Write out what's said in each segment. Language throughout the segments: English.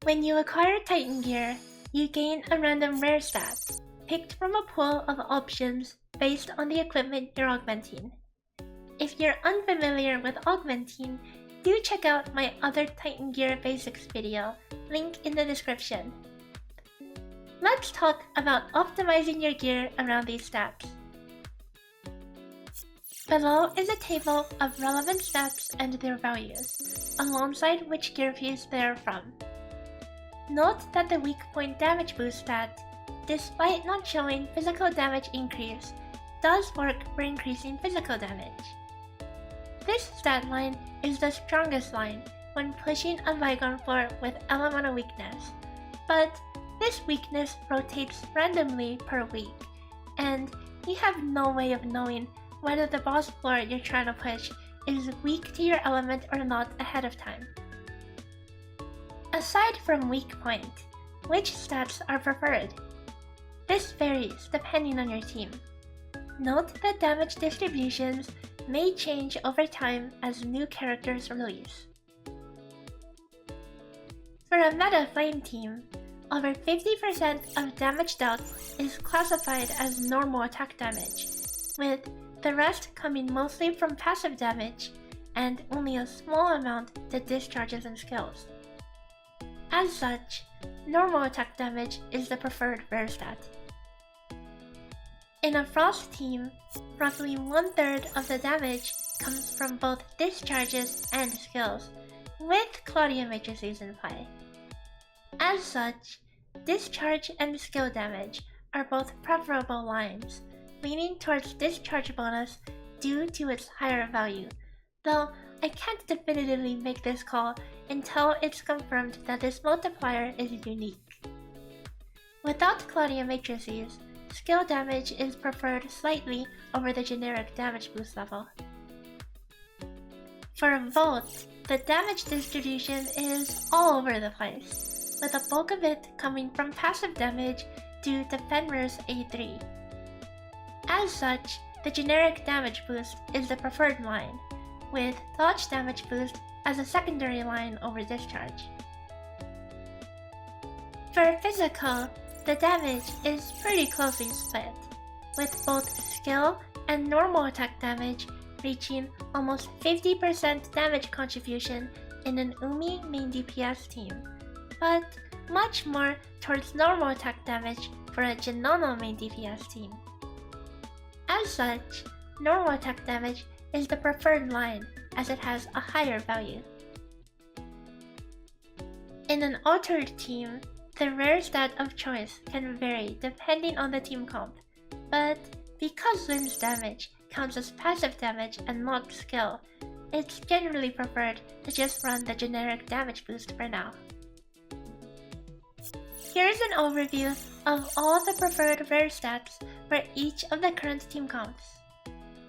When you acquire Titan gear, you gain a random rare stat, picked from a pool of options based on the equipment you're augmenting. If you're unfamiliar with augmenting, do check out my other Titan gear basics video, link in the description. Let's talk about optimizing your gear around these stats. Below is a table of relevant stats and their values, alongside which gear piece they are from. Note that the weak point damage boost stat, despite not showing physical damage increase, does work for increasing physical damage. This stat line is the strongest line when pushing a Bygone floor with elemental weakness, but this weakness rotates randomly per week, and you have no way of knowing whether the boss floor you're trying to push is weak to your element or not ahead of time. Aside from weak point, which stats are preferred? This varies depending on your team. Note that damage distributions may change over time as new characters release. For a meta flame team, over 50% of damage dealt is classified as normal attack damage, with the rest coming mostly from passive damage and only a small amount to discharges and skills. As such, normal attack damage is the preferred rare stat. In a Frost team, roughly 1/3 of the damage comes from both discharges and skills, with Claudia matrices in play. As such, discharge and skill damage are both preferable lines, leaning towards discharge bonus due to its higher value, though I can't definitively make this call until it's confirmed that this multiplier is unique. Without Claudia matrices, skill damage is preferred slightly over the generic damage boost level. For Volt, the damage distribution is all over the place, with a bulk of it coming from passive damage due to Fenrir's A3. As such, the generic damage boost is the preferred line, with dodge damage boost as a secondary line over discharge. For physical, the damage is pretty closely split, with both skill and normal attack damage reaching almost 50% damage contribution in an Umi main DPS team, but much more towards normal attack damage for a Genono main DPS team. As such, normal attack damage is the preferred line as it has a higher value. In an altered team, the rare stat of choice can vary depending on the team comp, but because Lynn's damage counts as passive damage and not skill, it's generally preferred to just run the generic damage boost for now. Here's an overview of all the preferred rare stats for each of the current team comps.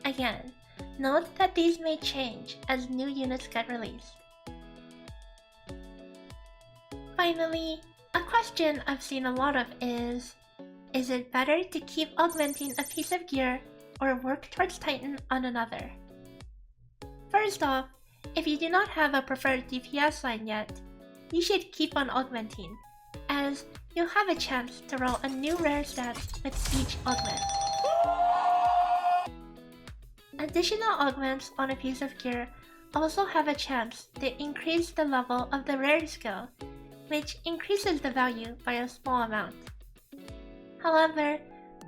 Again, note that these may change as new units get released. Finally, a question I've seen a lot of is it better to keep augmenting a piece of gear or work towards Titan on another? First off, if you do not have a preferred DPS line yet, you should keep on augmenting, as you'll have a chance to roll a new rare stat with each augment. Additional augments on a piece of gear also have a chance to increase the level of the rare skill, which increases the value by a small amount. However,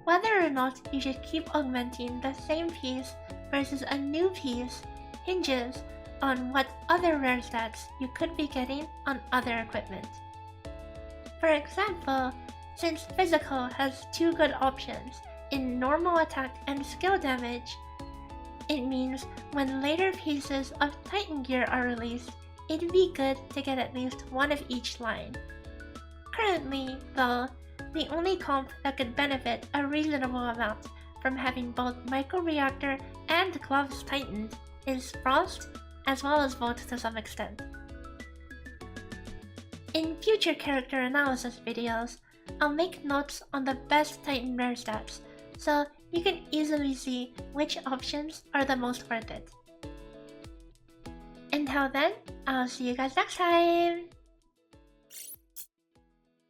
whether or not you should keep augmenting the same piece versus a new piece hinges on what other rare stats you could be getting on other equipment. For example, since physical has two good options in normal attack and skill damage, it means when later pieces of Titan gear are released, it'd be good to get at least one of each line. Currently, though, the only comp that could benefit a reasonable amount from having both Microreactor and Gloves tightened is Frost, as well as Volt to some extent. In future character analysis videos, I'll make notes on the best Titan rare stats, so you can easily see which options are the most worth it. Until then, I'll see you guys next time!